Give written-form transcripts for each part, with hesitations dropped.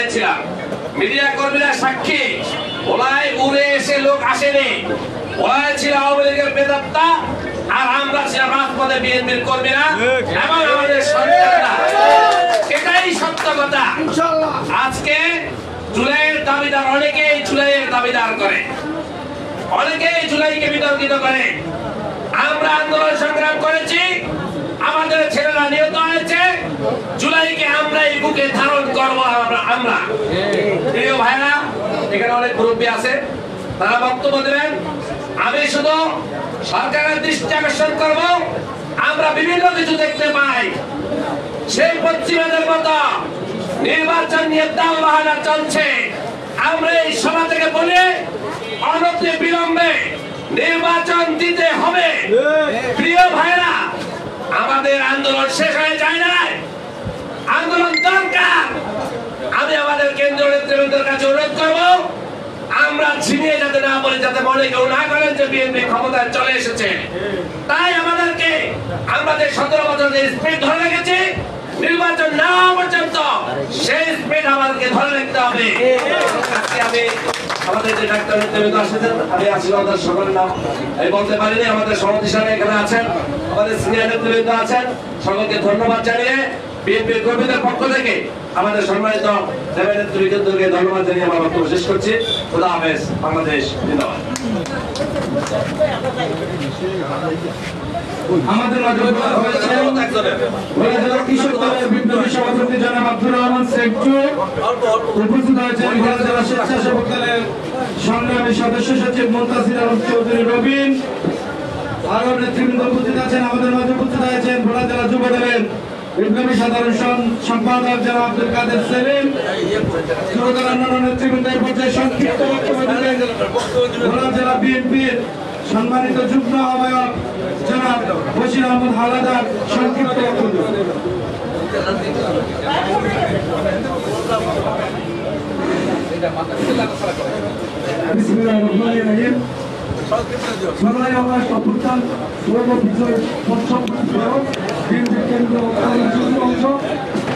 হয়েছিলাম, মিডিয়া কর্মীরা সাক্ষী। ওলাই উড়ে এসে লোক আসেনি, ওলাই ছিল আওয়ামী লীগের বেদাত্তা, আর আমরা ছিলাম রাজপথে বিএনপির কর্মীরা এবং আমাদের সন্তানরা। এটাই সত্য কথা। আজকে জুলাইয়ের দাবিদার অনেকেই জুলাইয়ের দাবিদার করে, অনেকেই জুলাইকে বিতর্কিত করে। আমরা আন্দোলন সংগ্রাম করেছি, আমাদের ছেলেরা নিহত হয়েছে, জুলাইকে আমরাই বুকে ধারণ করবো। আমরা প্রিয় ভাইরা, এখানে অনেক মুরব্বী আছে, তারা বক্তব্য দেবেন। আমি শুধু সরকারের দৃষ্টি আকর্ষণ করবো, আমরা বিভিন্ন কিছু দেখতে পাই। সেই পশ্চিমাদের মতো নির্বাচন নিয়ে দাল বাহানা চলছে। আমরা এই সভা থেকে বলে অনতি বিলম্বে নির্বাচন দিতে হবে। প্রিয় ভাইরা, আমাদের আন্দোলন শেষ হয়ে যায় না, আন্দোলন দরকার। আমি আমাদের কেন্দ্রীয় নেতৃবৃন্দের কাছে অনুরোধ করবো, আমরা ঝিমিয়ে যাতে না বলে, যাতে মনে কেউ না করেন যে বিএনপি ক্ষমতায় চলে এসেছে। তাই আমাদেরকে আমাদের 17 বছর যে স্পিড ধরে রেখেছি, নির্বাচন না হওয়া পর্যন্ত সেই স্পিড আমাদেরকে ধরে রাখতে হবে। আমি আমাদের যে ডাক্তার নেতৃবৃন্দ আসেছেন, আমি আসলে আমাদের সকলের নাম আমি বলতে পারিনি। আমাদের সভাপতি সাহেব এখানে আছেন, আমাদের সিনিয়র নেতৃবৃন্দ আছেন, সকলকে ধন্যবাদ জানিয়ে বিএনপির কর্মীদের পক্ষ থেকে আমাদের সম্মানিত নেতৃবৃন্দকে ধন্যবাদ জানিয়ে আমার বক্তব্য শেষ করছি। খোদা হাফেজ। বাংলাদেশ জিন্দাবাদ। আমাদের মাঝে কৃষক দলের বিপ্লবী সভাপতি জনাব আব্দুর রহমান সেকচু উপস্থিত হয়েছেন। জেলা স্বেচ্ছাসেবক দলের সংগ্রামী সদস্য সচিব মুনতাসির আলম চৌধুরী রবিন, আরো নেতৃবৃন্দ উপস্থিত আছেন। আমাদের মাঝে উপস্থিত হয়েছেন ভোলা জেলা যুব দলের বিপ্লবী সাধারণ সম্পাদক জনাব আব্দুল কাদের সেলিম, যুবদল অন্যান্য নেতৃবৃন্দের পর্যায়ে সংক্ষিপ্ত বক্তব্য দিলেন ভোলা জেলা বিএনপির সম্মানিত যুগ্ম আহ্বায়ক জনাব বশির আহমদ হাওলাদার সংক্ষিপ্ত বক্তব্য। বিসমিল্লাহির রহমানির রহিম। জুলাই আগস্ট অভ্যুত্থান পূর্ব বিজয় পঞ্চম বিএনপি কেন্দ্রীয় অংশ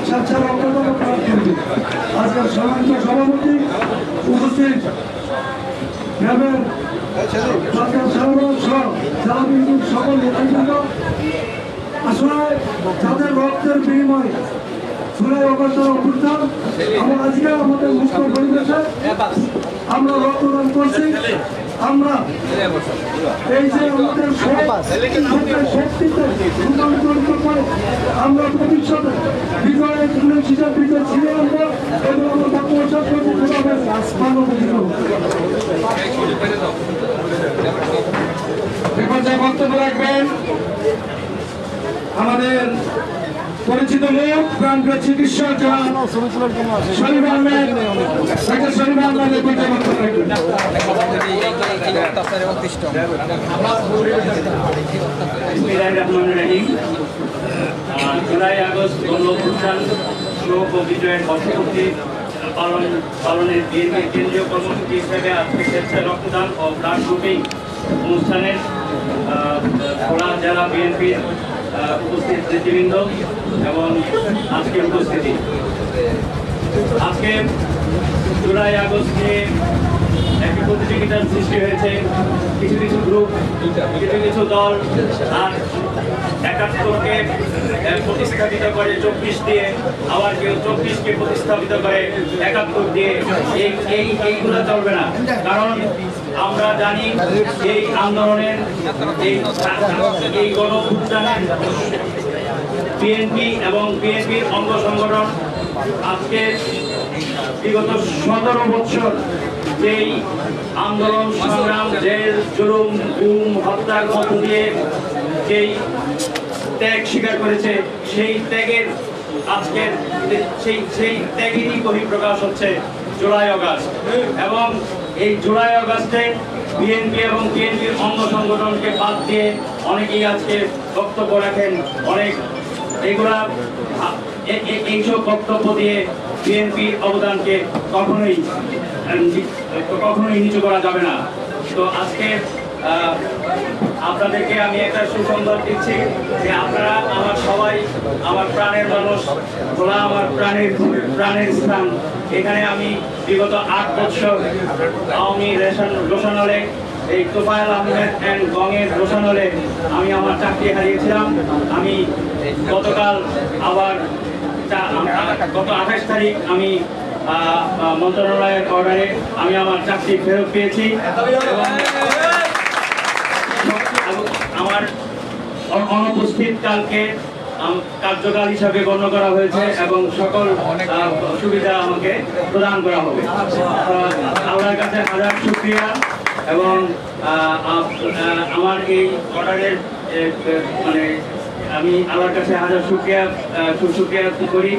স্বেচ্ছার অন্যতম প্রার্থী আজকের সম্মানিত সভাপতি উপস্থিত গ্রামের সরকার সাধারণ সহ জেলা বিএনপির সকল নেতৃবৃন্দ, আসলে যাদের রক্তের বিনিময় জুলাই আগস্টের অভ্যুত্থান এবং আজকে আমাদের মুক্ত পরিবেশে আমরা রক্তদান করছি। আমরা এই যে আমাদের শক্তিতে রূপান্তরিত করে আমরা ভবিষ্যতে বিজয়ের হিসাব বিজয় ছিঁড়ে আনবো এবং আমরা বক্তব্য শেষ করছি। বক্তব্য রাখবেন আমাদের পরিচিত মুখ প্রাণপ্রিয় চিকিৎসক শরীফ আহমেদ। শরীফ আহমেদের বক্তব্য রাখবেন। জুলাই আগস্ট গণ অভ্যুত্থান শোক ও বিজয়ের বর্ষপূর্তি পালনের বিএনপির কেন্দ্রীয় কর্মসূচি হিসেবে আজকে স্বেচ্ছায় রক্তদান ও ব্লাড গ্রুপিং অনুষ্ঠানের ভোলা জেলা বিএনপির উপস্থিত নেতৃবৃন্দ এবং আজকে উপস্থিতি। আজকে জুলাই আগস্টে একটি প্রতিযোগিতার সৃষ্টি হয়েছে। কিছু কিছু গ্রুপ, কিছু কিছু দল আর ৭১কে প্রতিস্থাপিত করে ২৪ দিয়ে, আবার কেউ ২৪কে প্রতিস্থাপিত করে ৭১ দিয়ে। এইগুলো চলবে না, কারণ আমরা জানি এই আন্দোলনের এই গণ অভ্যুত্থানের বিএনপি এবং বিএনপির অঙ্গ সংগঠন আজকে বিগত ১৭ বছর যেই আন্দোলন সংগ্রাম, জেল জুলুম গুম হত্যার মধ্য দিয়ে যেই ত্যাগ স্বীকার করেছে, সেই ত্যাগের আজকের সেই ত্যাগেরই বহিঃপ্রকাশ হচ্ছে জুলাই আগস্ট। এবং এই জুলাই আগস্টে বিএনপি এবং বিএনপির অঙ্গ সংগঠনকে বাদ দিয়ে অনেকেই আজকে বক্তব্য রাখেন। অনেক এইগুলা এইসব বক্তব্য দিয়ে বিএনপির অবদানকে কখনোই নিচু করা যাবে না। তো আজকে আপনাদেরকে আমি একটা সুসংবাদ দিচ্ছি যে আপনারা আমার সবাই আমার প্রাণের মানুষ, ভোলা আমার প্রাণের স্থান, এখানে আমি বিগত 8 বছর আওয়ামী রোশনালে এই তোফায়েল আহমেদ অ্যান্ড গঙের রোশনালে আমি আমার চাকরি হারিয়েছিলাম। আমি গতকাল আবার গত 28 তারিখ আমি মন্ত্রণালয়ের অর্ডারে আমি আমার চাকরি ফেরত পেয়েছি। আমার অনুপস্থিত কালকে কার্যকাল হিসাবে গণ্য করা হয়েছে এবং সকল সুবিধা আমাকে প্রদান করা হবে। আল্লাহর কাছে হাজার শুকরিয়া এবং আমার এই অর্ডারের মানে আমি আল্লাহর কাছে হাজার শুকরিয়া করি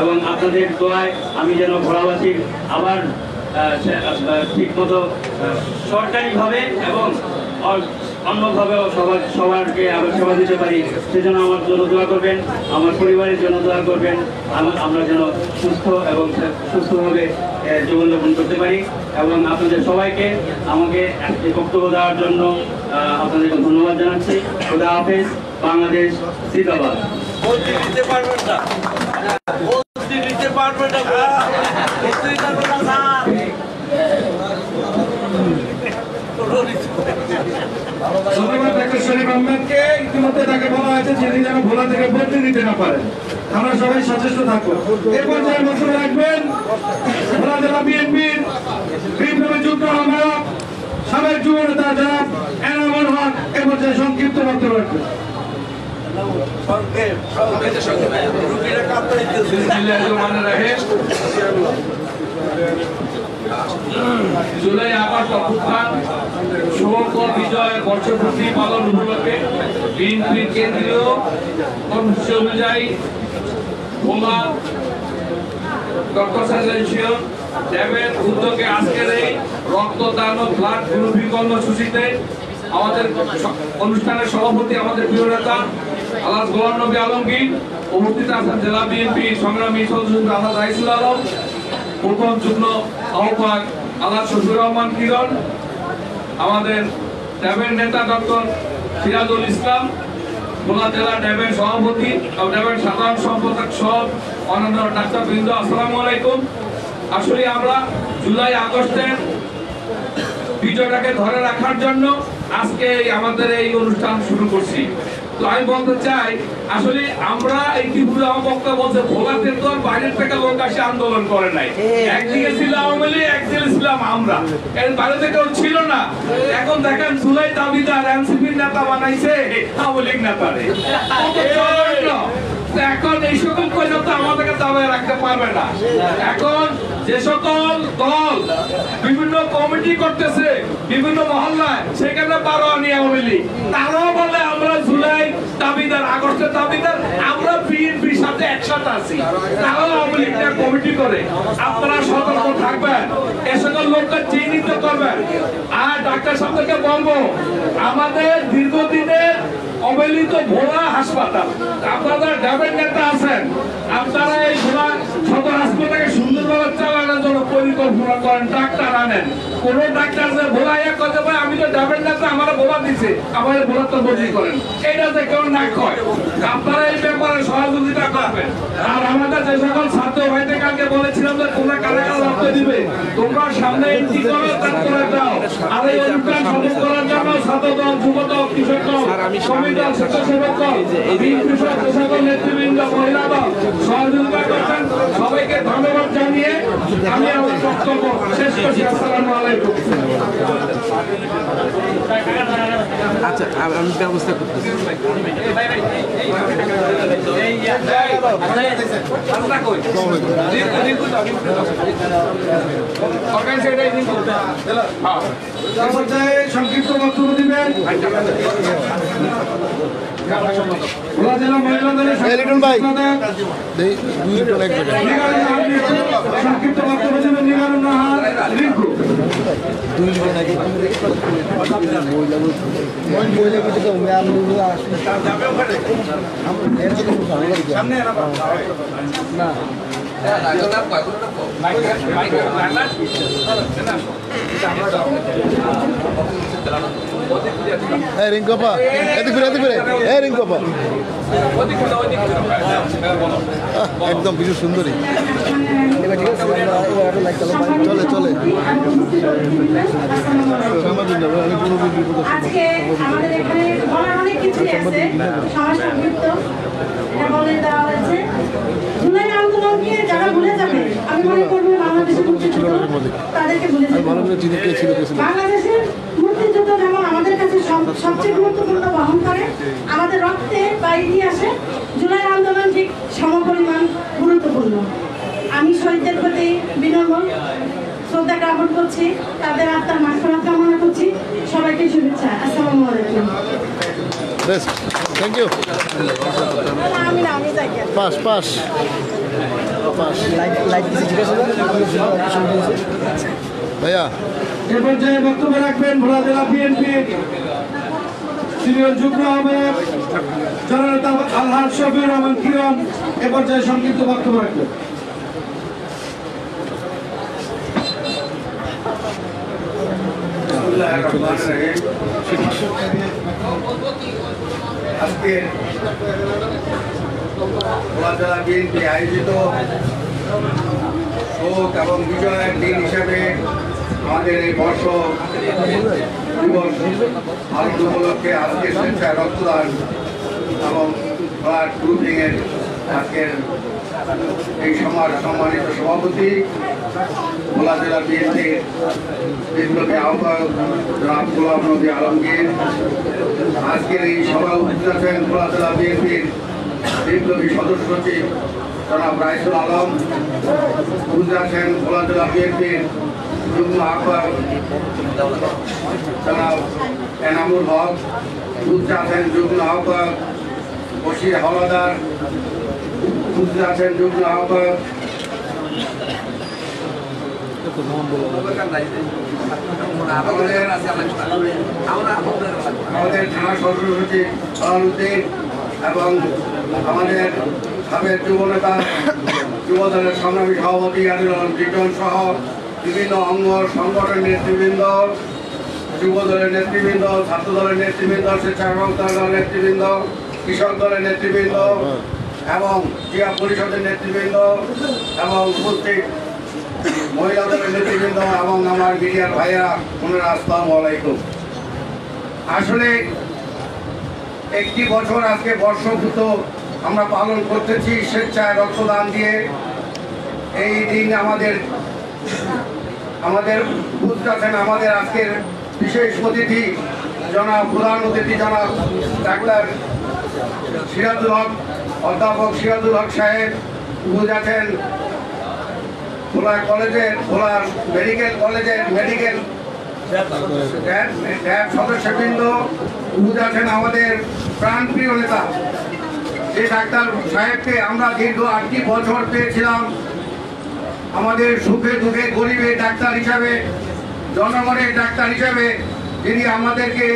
এবং আপনাদের দোয়ায় আমি যেন ভোলাবাসীর আবার ঠিকমতো সরকারিভাবে এবং অন্যভাবেও সবারকে আবার সেবা দিতে পারি, সেজন্য আমার জন্য দোয়া করবেন, আমার পরিবারের জন্য দোয়া করবেন, আমরা যেন সুস্থ এবং সুস্থভাবে জীবনযাপন করতে পারি। এবং আপনাদের সবাইকে আমাকে একটি বক্তব্য দেওয়ার জন্য আপনাদেরকে ধন্যবাদ জানাচ্ছি। খোদা হাফেজ। বাংলাদেশ জিন্দাবাদ। ধন্যবাদ ডাক্তার শরীফ আহমেদকে। ইতিমধ্যে তাকে বলা হয়েছে যিনি যেন ভোলা থেকে বদলি দিতে না পারেন। আমরা সবাই সচেষ্ট থাকবো। এর পর্যায়ে বক্তব্য রাখবেন ভোলা জেলা বিএনপির বিপ্লবী যুদ্ধ আহ্বায়ক সাবেক যুব নেতা জনাব এনামুল হক এ পর্যায়ে সংক্ষিপ্ত বক্তব্য রাখবেন। জুলাই আগস্ট অভ্যুত্থান সমগ্র বিজয়ের বর্ষপূর্তি পালন উপলক্ষে বিএনপির কেন্দ্রীয় কর্মসূচি অনুযায়ী ভোলা ডক্টর ড্যামের উদ্যোগে আজকের এই রক্তদান ও ব্লাড গ্রুপিং কর্মসূচিতে আমাদের অনুষ্ঠানের সভাপতি আমাদের প্রিয় নেতা আলহাজ গোলাম নবী আলমগীর, উপস্থিত আছেন জেলা বিএনপি সংগ্রামী সদস্য আলহাজ রাইসুল আলম, প্রথম যুগ্ম আহ্বায়ক আলহাজ শফিউর রহমান কিরণ, আমাদের ড্যাবের নেতা ডক্টর সিরাজুল ইসলাম, ভোলা জেলা ড্যাবের সভাপতি ও ড্যাবের সাধারণ সম্পাদক সহ অন্যান্য ডাক্তারবৃন্দ, আসসালামু আলাইকুম। আসলে আমরা জুলাই আগস্টের বিজয়টাকে ধরে রাখার জন্য আজকে আমাদের এই অনুষ্ঠান শুরু করছি। তো আমি বলতে চাই আসলে আমরা ইতিপূর্বে আমার বক্তব্য বলছে ভোলাতে তো বাইরের থেকে লোক আসে আন্দোলন করে নাই। একদিকে ছিল আওয়ামী লীগ, একদিকে ছিলাম আমরা, এর বাইরে থেকে ছিল না। এখন দেখেন জুলাই দাবিদার এনসিপির নেতা বানাইছে আওয়ামী লীগ নেতারে। এখন এই সকল পর্যন্ত আমাদেরকে দাবায় রাখতে পারবে না। এখন যে সকল দল বিভিন্ন কমিটি করতেছে বিভিন্ন মহল্লায়, সেখানে বারোয়ানি আওয়ামী লীগ, তারাও বলে আমরা জুলাই দাবিদার, আগস্টের দাবিদার, আমরা বিএনপির সাথে একসাথে আছি, তারাও আওয়ামী লীগ কমিটি করে। আপনারা সতর্ক থাকবেন, এ সকল লোককে চিহ্নিত করবেন। আর ডাক্তার সাহেবকে বলবো, আমাদের দীর্ঘদিনের অবহেলিত ভোলা হাসপাতাল, আপনারা ড্যাবের নেতা আছেন, আপনারা এই ভোলা সদর হাসপাতালকে সুন্দরভাবে চালানোর জন্য পরিকল্পনা করেন, ডাক্তার আনেন। কোন ডাক্তার যে ভোলা এক কথা ভাই আমি তো ড্যাবের নেতা, আমার ভোলা দিছে, আমার ভোলা তো বদলি করেন, এটা যে কেউ না কয়। আপনারা এই ব্যাপারে সহযোগিতা করবেন। আর আমাদের যে সকল ছাত্র ভাইদের কালকে বলেছিলাম যে তোমরা কারা কারা রক্ত দিবে, তোমরা সামনে এন্ট্রি করো, তারপরে দাও। আর এই অনুষ্ঠান সফল করার জন্য ছাত্র দল, যুব দল, কৃষক দল, শ্রমিক দল, স্বেচ্ছাসেবক দল, বিএনপি সহ যে সকল নেতৃবৃন্দ, মহিলা দল সহযোগিতা করছেন, সবাইকে ধন্যবাদ জানিয়ে আমি আমার বক্তব্য শেষ করছি। আসসালামু আলাইকুম। আচ্ছা, আমি ব্যবস্থা করতেছি। সংক্ষিপ্ত বক্তব্য দিবেন ভোলা জেলা মহিলা দলের সংক্ষিপ্ত বক্তব্য দিবেন নিগারুন নাহার রিঙ্কু। না রিঙ্কপা এদিক ফিরে রিঙ্কপা একদম কিছু সুন্দরী চলে আজকে আমাদের এখানে বলার অনেক কিছুই আছে সমাজ সংযুক্ত এটা বলে দেওয়া হয়েছে জুলাই আন্দোলনকে যারা ভুলে যাবে আমি মনে করবো বাংলাদেশের মুক্তিযুদ্ধ তাদেরকে ভুলে যাবে বাংলাদেশের মুক্তিযুদ্ধ যেমন আমাদের কাছে সবচেয়ে গুরুত্বপূর্ণ বহন করে আমাদের রক্তে বা ইতিহাসে জুলাই আন্দোলন ঠিক সমপরিমাণ গুরুত্বপূর্ণ আমি শহীদদের প্রতি বিনম্র শ্রদ্ধা জ্ঞাপন করছি তাদের আত্মার মাগফিরাত কামনা করছি সবাইকে শুভেচ্ছা আসসালামু আলাইকুম বেস্ট থ্যাংক ইউ আমি যাই পাস ভাইয়া এ পর্যায়ে বক্তব্য রাখবেন ভোলা জেলা বিএনপির সিনিয়র যুগ্ম আহ্বায়ক জননেতা আলহাজ শফিউর রহমান কিরণ এ পর্যায়ে সংক্ষিপ্ত বক্তব্য রাখবেন। আজকে ভোলা জেলা বিএনপি আয়োজিত শোক এবং বিজয়ের দিন হিসাবে আমাদের এই বর্ষ দিবস পালন উপলক্ষে আজকে স্বেচ্ছায় রক্তদান এবং ব্লাড গ্রুপিংয়ের আজকের এই সম্মানিত সভাপতি ভোলা জেলা বিএনপির বিপ্লবী আহ্বায়ক জনাব গোলাম নবী আলমগীর, আজকের এই সভায় উপস্থিত আছেন ভোলা জেলা বিএনপির বিপ্লবী সদস্য সচিব জনাব রাইসুল আলম, উপস্থিত আছেন ভোলা জেলা বিএনপির যুগ্ম আহ্বায়ক জনাব এনামুল হক, উপস্থিত আছেন যুগ্ম আহ্বায়ক বশির হাওলাদার, উপস্থিত আছেন যুগ্ম আহ্বায়ক আমাদের থানা সদস্য সচিব সালাউদ্দিন এবং আমাদের সাবেক যুব নেতা যুবদলের সংগ্রামী সভাপতি আদিল আলম জিটন সহ বিভিন্ন অঙ্গ সংগঠনের নেতৃবৃন্দ, যুবদলের নেতৃবৃন্দ, ছাত্র দলের নেতৃবৃন্দ, স্বেচ্ছাসেবক দলের নেতৃবৃন্দ, কৃষক দলের নেতৃবৃন্দ এবং ক্রীড়া পরিষদের নেতৃবৃন্দ এবং উপস্থিত মহিলা দলের নেতৃবৃন্দ এবং আমার মিডিয়ার ভাইয়েরা, ওনারা আসসালামু আলাইকুম। আসলে একটি বছর আজকে বর্ষপূর্ত আমরা পালন করতেছি স্বেচ্ছায় রক্তদান দিয়ে। এই দিন আমাদের উপস্থিত আছেন আমাদের আজকের বিশেষ অতিথি প্রধান অতিথি জনাব ডাক্তার সিরাজুল হক, অধ্যাপক সিরাজুল হক সাহেব, উপস্থিত আছেন ভোলার মেডিকেল কলেজের মেডিকেল সদস্যবৃন্দ, উপস্থিত আছেন আমাদের প্রাণপ্রিয় নেতা যে ডাক্তার সাহেবকে আমরা দীর্ঘ 8টি বছর পেয়েছিলাম আমাদের সুখে দুঃখে গরিবের ডাক্তার হিসাবে, জনগণের ডাক্তার হিসাবে, যিনি আমাদেরকে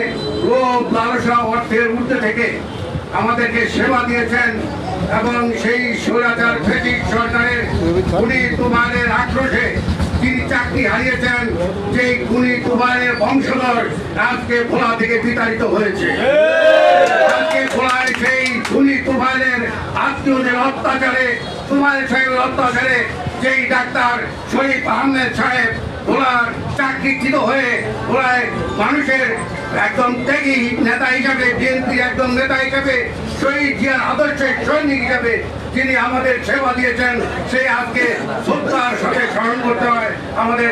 রোগ লালসা অর্থের ঊর্ধ্বে থেকে আমাদেরকে সেবা দিয়েছেন এবং সেই স্বৈরাচার ফ্যাসিস্ট সরকারের খুনি তুফানের আক্রোশে তিনি চাকরি হারিয়েছেন। যেই খুনি তুফানের বংশধর আজকে ভোলা থেকে বিতাড়িত হয়েছে। আজকে ভোলায় সেই খুনি তুফানের আত্মীয়দের অত্যাচারে, তুফানের সাহেবের অত্যাচারে যেই ডাক্তার শরীফ আহমেদ সাহেব ভোলার চাকরিচ্যুত হয়ে ভোলায় মানুষের একদম ত্যাগী নেতা হিসাবে, বিএনপির একদম নেতা হিসাবে, শহীদ জিয়ার আদর্শের সৈনিক হিসাবে যিনি আমাদের সেবা দিয়েছেন, সেই আজকে শ্রদ্ধার সাথে স্মরণ করতে হয় আমাদের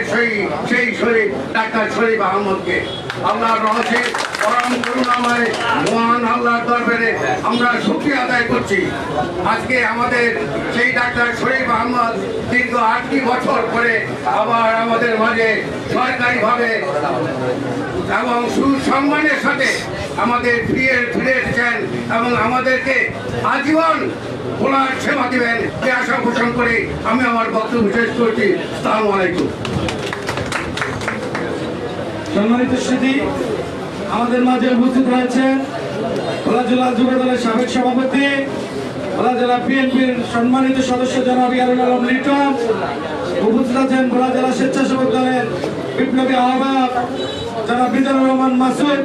সেই শহীদ ডাক্তার শরীফ আহমদকে। আল্লাহর রহমতে পরম করুণাময় মহান আল্লাহর দরবারে আমরা শুকরিয়া আদায় করছি। আজকে আমাদের সেই ডাক্তার শরীফ আহমদ দীর্ঘ 8টি বছর পরে আবার আমাদের মাঝে সরকারিভাবে এবং সুসম্মানের সাথে আমাদের ফিরে এসেছেন এবং আমাদেরকে আজীবন ভোলার সেবা দিবেন এই আশা পোষণ করে আমি আমার বক্তব্য শেষ করছি। আসসালামু আলাইকুম। সম্মানিত স্মৃতি, আমাদের মাঝে উপস্থিত রয়েছেন ভোলা জেলা যুব দলের সাবেক সভাপতি ভোলা জেলা বিএনপির সম্মানিত সদস্য জনাব ইয়ারুল আলম লিটন, উপস্থিত আছেন ভোলা জেলা স্বেচ্ছাসেবক দলের বিপ্লবী আহ্বায়ক জনাব মিজানুর রহমান মাসুদ।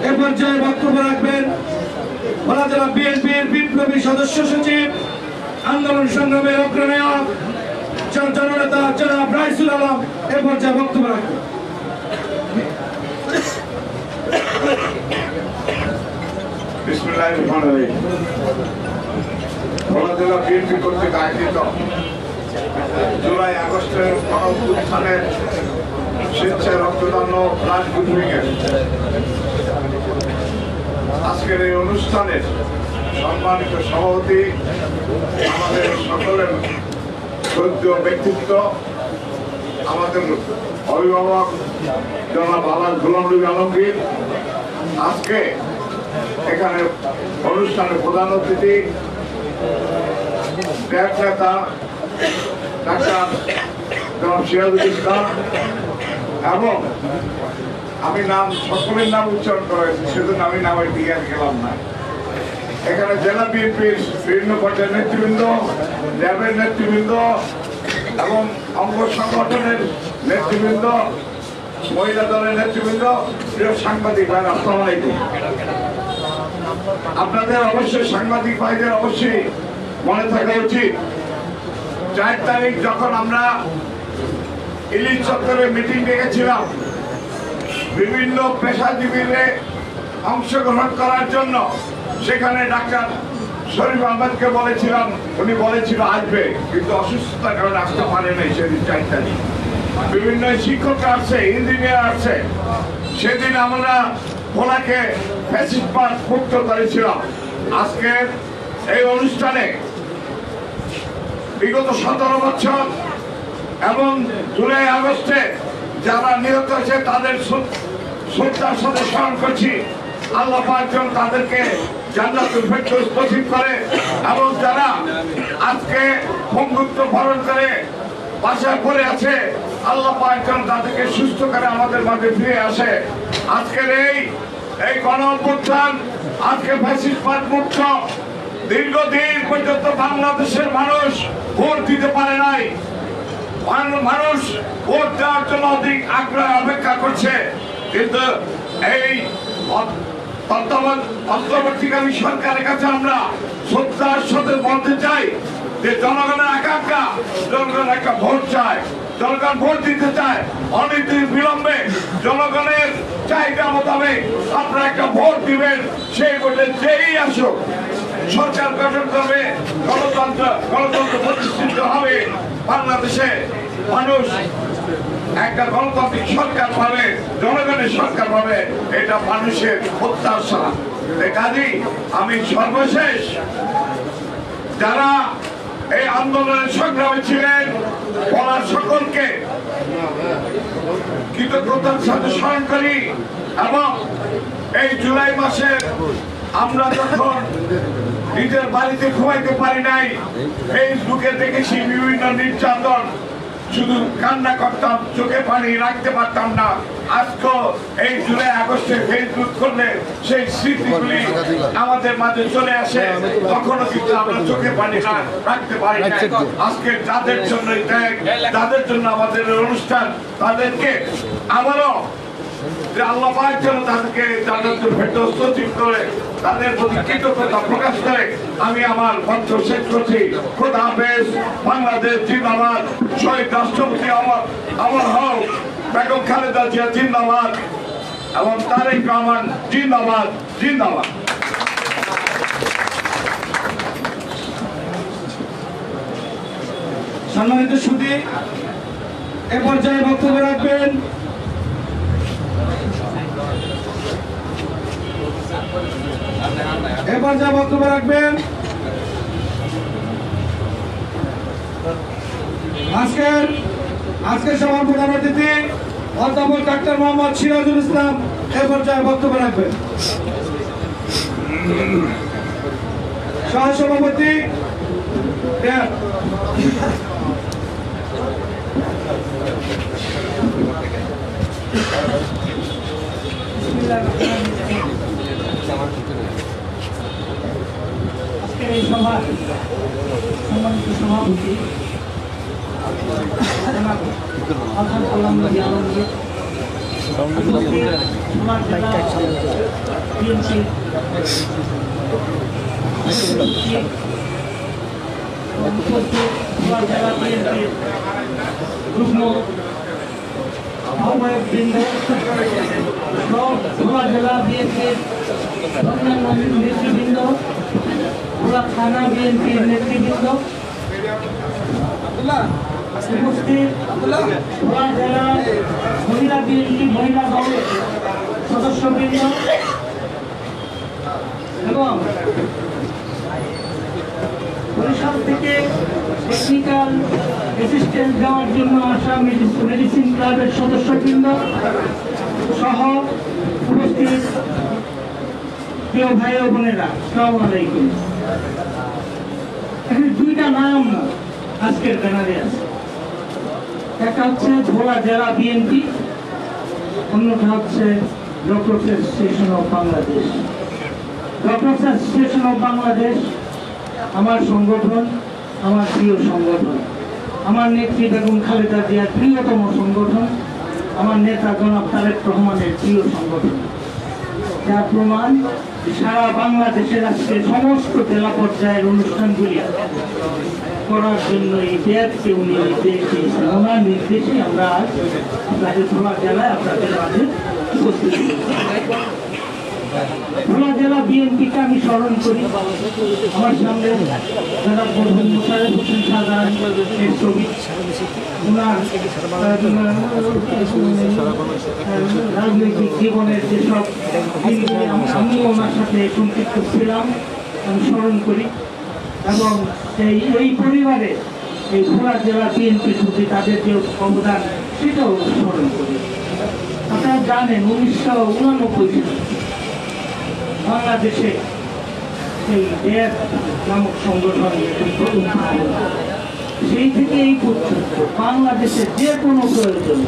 এ পর্যায়ে বক্তব্য রাখবেন ভোলা জেলা বিএনপির বিপ্লবী সদস্য সচিব, আন্দোলন সংগ্রামের অগ্রনায়ক জননেতা জনাব রাইসুল আলম। এ পর্যায়ে বক্তব্য রাখবেন। ভোলা জেলা বিএনপি কর্তৃক আয়োজিত জুলাই আগস্টের গণঅভ্যুত্থানের স্বেচ্ছায় রক্তদান ও ব্লাড গ্রুপিং এর আজকের এই অনুষ্ঠানের সম্মানিত সভাপতি, আমাদের সকলের শ্রদ্ধেয় ব্যক্তিত্ব, আমাদের অভিভাবক জনাব আলহাজ গোলাম নবী আলমগীর, আজকে এখানে অনুষ্ঠানের প্রধান অতিথি নেতা ডাক্তার জনাব সিরাজুল ইসলাম, এবং আমি নাম সকলের নাম উচ্চারণ করা হয়েছে, সেজন্য আমি নামের দিকে আর গেলাম না। এখানে জেলা বিএনপির বিভিন্ন পর্যায়ের নেতৃবৃন্দ, র্যাবের নেতৃবৃন্দ এবং অঙ্গ সংগঠনের নেতৃবৃন্দ, মহিলা দলের নেতৃবৃন্দ, প্রিয় সাংবাদিক ভাই, আসসালামু আলাইকুম। আপনাদের অবশ্যই সাংবাদিক ভাইদের অবশ্যই মনে থাকা উচিত 4 তারিখ যখন আমরা ইলিশ চত্বরে মিটিং ডেকেছিলাম বিভিন্ন পেশাজীবীদের অংশগ্রহণ করার জন্য, সেখানে ডাক্তার শরীফ আহমেদকে বলেছিলাম, উনি বলেছিল আসবে, কিন্তু অসুস্থতার কারণে আসতে পারে নাই সেদিন 4 তারিখ। বিভিন্ন শিক্ষকরা আসছে, ইঞ্জিনিয়ার আসছে। সেদিন আমরা ভোলাকে ফ্যাসিস্টবাদ মুক্ত করেছিলাম। আজকের এই অনুষ্ঠানে বিগত 17 বছর এবং জুলাই আগস্টে যারা নিহত হয়েছে তাদের শ্রদ্ধার সাথে স্মরণ করছি। আল্লাহ পাক যেন তাদেরকে জান্নাতুল ফেরদৌস নসিব করে, এবং যারা আজকে বঙ্গুত্ব বরণ করে বাসায় পড়ে আছে, আল্লাহ পাক যেন তাদেরকে সুস্থ করে আমাদের মাঝে ফিরে আসে। আজকের এই গণঅভ্যুত্থান, আজকে ফ্যাসিস্টবাদ মুক্ত। দীর্ঘদিন পর্যন্ত বাংলাদেশের মানুষ ভোট দিতে পারে নাই, মানুষ ভোট দেওয়ার জন্য অধিক আগ্রহে অপেক্ষা করছে, কিন্তু এই অন্তর্বর্তীকালীন সরকারের কাছে আমরা শ্রদ্ধার সাথে বলতে চাই যে জনগণের আকাঙ্ক্ষা, জনগণ একটা ভোট চায়, জনগণ ভোট দিতে চায়। অনেকদিন বিলম্বে জনগণের চাহিদা মোতাবেক আপনারা একটা ভোট দিবেন। সেই ভোটে যেই আসুক সরকার গঠন করবে, গণতন্ত্র প্রতিষ্ঠিত হবে। বাংলাদেশে মানুষ একটা গণতান্ত্রিক সরকার পাবে, জনগণের সরকার পাবে, এটা মানুষের প্রত্যাশা। কাজেই আমি সর্বশেষ যারা এই আন্দোলনের সংগ্রামে ছিলেন বলার সকলকে কৃতজ্ঞতার সাথে স্মরণ করি। এবং এই জুলাই মাসে আমরা যখন নিজের বাড়িতে ঘুমাইতে পারি নাই, ফেসবুকে দেখেছি বিভিন্ন নির্যাতন, শুধু কান্না করতাম, চোখে পানি রাখতে পারতাম না। আজকে এই জুলাই আগস্টে ফেসবুক করলে সেই স্মৃতিগুলি আমাদের মাঝে চলে আসে, তখনও কিন্তু আমরা চোখে পানি রাখতে পারি না। আজকে যাদের জন্য যাদের জন্য আমাদের অনুষ্ঠান, তাদেরকে আবারও আল্লাহ পাক যেন তাদেরকে জান্নাতুল ফেরদৌস নসিব করে, তাদের প্রতি কৃতজ্ঞতা প্রকাশ করে আমি আমার বক্তব্য শেষ করছি। খোদা হাফেজ। বাংলাদেশ জিন্দাবাদ। শহীদ রাষ্ট্রপতি আমার হক বেগম খালেদা জিয়া জিন্দাবাদ এবং তারেক রহমান জিন্দাবাদ, জিন্দাবাদ। সম্মানিত সুধী, এ পর্যায়ে বক্তব্য রাখবেন আজকের সভার প্রধান অতিথি অধ্যাপক ডাক্তার মোহাম্মদ সিরাজুল ইসলাম। এ পর্যায়ে বক্তব্য রাখবেন সহসভাপতি আজকের এই সভার সভাপতি আলহাজ গোলাম নবী আলমগীর, যুগ্ম আহ্বায়ক বৃন্দ, ভোলা জেলা বিএনপির অন্যান্য নেতৃবৃন্দ, ভোলা থানা বিএনপির নেতৃবৃন্দ, উপস্থিত ভোলা জেলা মহিলা বিএনপি মহিলা দলের সদস্যবৃন্দ এবং বরিশাল থেকে টেকনিক্যাল অ্যাসিস্ট্যান্ট দেওয়ার জন্য আসা মেডিসিন ক্লাবের সদস্যবৃন্দ সহ উপস্থিত প্রিয় ভাই ও বোনেরা, আসসালামু আলাইকুম। এখানে দুইটা নাম আজকের ব্যানারে আছে, একটা হচ্ছে ভোলা জেলা বিএনপি, অন্যটা হচ্ছে doctors association of Bangladesh. Doctors association of Bangladesh আমার সংগঠন, আমার প্রিয় সংগঠন, আমার নেত্রী বেগম খালেদা জিয়ার প্রিয়তম সংগঠন, আমার নেতা জনাব তারেক রহমানের প্রিয় সংগঠন। যার প্রমাণ সারা বাংলাদেশের আজকে সমস্ত জেলা পর্যায়ের অনুষ্ঠানগুলি করার জন্য এই দেশকে উনি নির্দেশ দিয়েছেন। ওনার নির্দেশে আমরা আজ আপনাদের ভোলা জেলায় আপনাদের মাঝে উপস্থিত। ভোলা জেলা বিএনপিকে আমি স্মরণ করি, আমার সামনে যারা প্রধান মোশাররফ হোসেন সাধারণের ছবি, ওনার রাজনৈতিক জীবনের যেসব আমি ওনার সাথে সম্পৃক্ত ছিলাম আমি স্মরণ করি এবং এই পরিবারে এই ভোলা জেলা বিএনপির প্রতি তাদের যে অবদান সেটাও স্মরণ করি। আপনারা জানেন 1989 বাংলাদেশে এই দেশ নামক সংগঠন সেই থেকে এই পর্যন্ত বাংলাদেশের যে কোনো প্রয়োজন,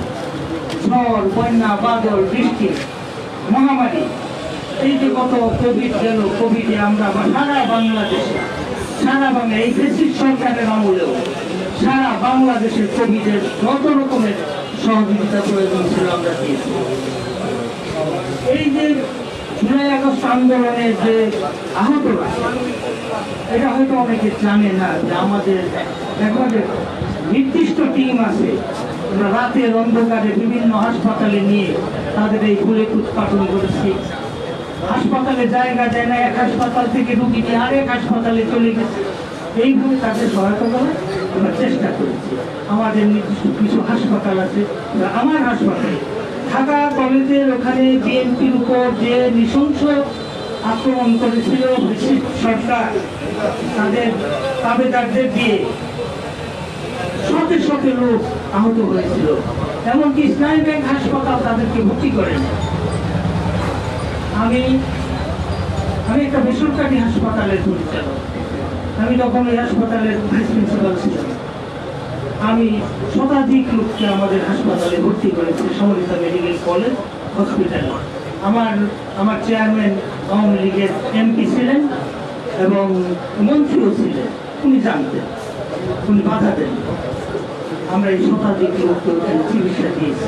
ঝড়, বন্যা, বাদল, বৃষ্টি, মহামারী, এই যে কত কোভিড গেল, কোভিডে আমরা সারা বাংলাদেশে এই ফ্যাসিস্ট সরকারের আমলেও সারা বাংলাদেশের কোভিডের যত রকমের সহযোগিতা প্রয়োজন ছিল আমরা দিয়েছি। এই যে জুলাই আগস্ট আন্দোলনের যে আহতরা, এটা হয়তো অনেকে জানে না যে আমাদের একবারে নির্দিষ্ট টিম আছে, আমরা রাতের অন্ধকারে বিভিন্ন হাসপাতালে নিয়ে তাদের এই ফুলে উৎপাদন করেছি। হাসপাতালে জায়গা দেয় না, এক হাসপাতাল থেকে রুগী নিয়ে আরেক হাসপাতালে চলে গেছে, এইভাবে তাদের সহায়তা করার আমরা চেষ্টা করেছি। আমাদের নির্দিষ্ট কিছু হাসপাতাল আছে, আমার হাসপাতালে ঢাকা কলেজের ওখানে বিএনপির উপর যে নৃশংস আক্রমণ করেছিল ব্রিটিশ সরকার, তাদের তাবেদারদের দিয়ে শত শত লোক আহত হয়েছিল, এমনকি ইসলামী ব্যাংক হাসপাতাল তাদেরকে ভর্তি করেন। আমি একটা বেসরকারি হাসপাতালের পরিচালক, আমি তখন ওই হাসপাতালের ভাইস প্রিন্সিপাল ছিলাম। আমি শতাধিক লোককে আমাদের হাসপাতালে ভর্তি করেছি, সমরিতা মেডিকেল কলেজ হসপিটালে। আমার চেয়ারম্যান আওয়ামী লীগের এমপি ছিলেন এবং মন্ত্রীও ছিলেন, উনি জানতেন, উনি বাধা দেন। আমরা এই শতাধিক লোককে চিকিৎসা দিয়েছি,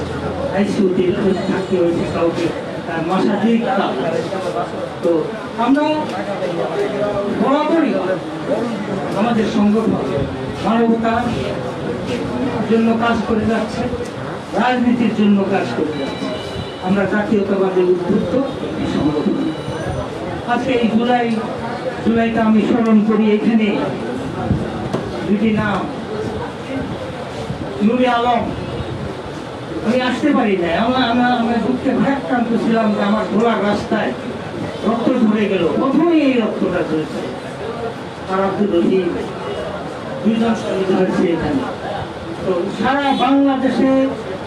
আইসিইউতে থাকতে হয়েছে কাউকে মাসাধিক। তো আমরা বরাবরই আমাদের সংগঠন মানবতার জন্য কাজ করে যাচ্ছে, রাজনীতির জন্য কাজ করে যাচ্ছে। আমরা জাতীয়তাবাদে উদ্বুদ্ধ এই সংগঠন। আজকে এই জুলাইটা আমি স্মরণ করি, এখানে দুটি নাম, নুরে আলম। আমি আসতে পারি না, আমার দুঃখে ভারাক্রান্ত ছিলাম যে আমার ঘোড়ার রাস্তায় রক্ত ঝরে গেল। প্রথমেই এই রক্তটা ঝরেছে। আর আব্দুল রহিম, দুইজন শহীদ হয়েছে এখানে। তো সারা বাংলাদেশে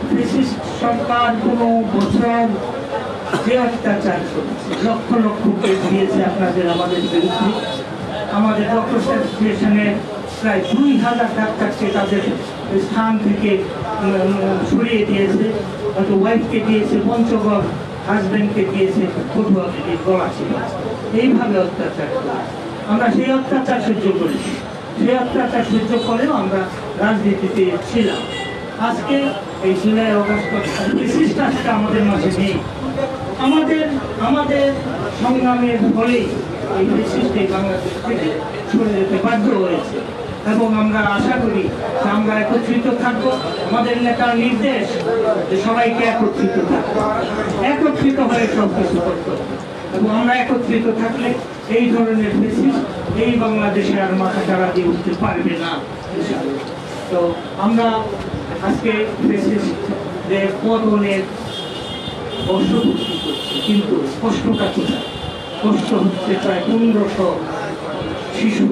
ফ্যাসিস্ট সরকার কোনো বছর যে অত্যাচার করেছে, লক্ষ লক্ষ কেস দিয়েছে আপনাদের আমাদের বিরুদ্ধে। আমাদের ডক্টরস অ্যাসোসিয়েশনের প্রায় 2000 ডাক্তারকে তাদের স্থান থেকে সরিয়ে দিয়েছে, হয়তো ওয়াইফকে দিয়েছে, পঞ্চগড় হাজব্যান্ডকে দিয়েছে, পটুয়াকে গলা ছিল। এইভাবে অত্যাচার করে আমরা সেই অত্যাচার সহ্য করেছি। সেই অত্যাচার সহ্য করেও আমরা রাজনীতিতে ছিলাম। আজকে এই জুলাই অগস্ট বিশিষ্টাটা আমাদের মাঝে নেই। আমাদের সংগ্রামের ফলেই এই বিশিষ্টে বাংলাদেশ থেকে সরে যেতে বাধ্য হয়েছে এবং আমরা আশা করি যে আমরা একত্রিত থাকবো। আমাদের নেতার নির্দেশ যে সবাইকে একত্রিত থাকবো, একত্রিত হয়ে সব কিছু করতে হবে এবং আমরা একত্রিত থাকলে এই ধরনের ফেসিস এই বাংলাদেশে আর মাথা চাড়া দিয়ে উঠতে পারবে না। তো আমরা আজকে ফেসিস যে পতনের বর্ষপূর্তি করছি, কিন্তু কষ্টটা কোথায়? কষ্ট হচ্ছে প্রায় 1500 শিশু,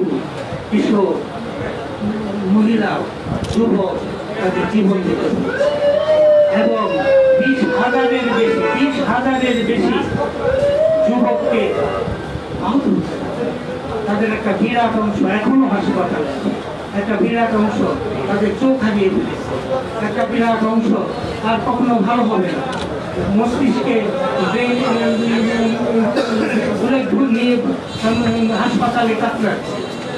কিশোর, মহিলা, যুবক তাদের জীবন দিতে হচ্ছে এবং 20,000-এর বেশি যুবককে আহত হচ্ছে। তাদের একটা বিরাট অংশ এখনো হাসপাতালে, একটা বিরাট অংশ তাদের চোখ হারিয়ে ফেলেছে, একটা বিরাট অংশ আর কখনো ভালো হবে না। মস্তিষ্কে নিয়ে হাসপাতালে কাতরাচ্ছে।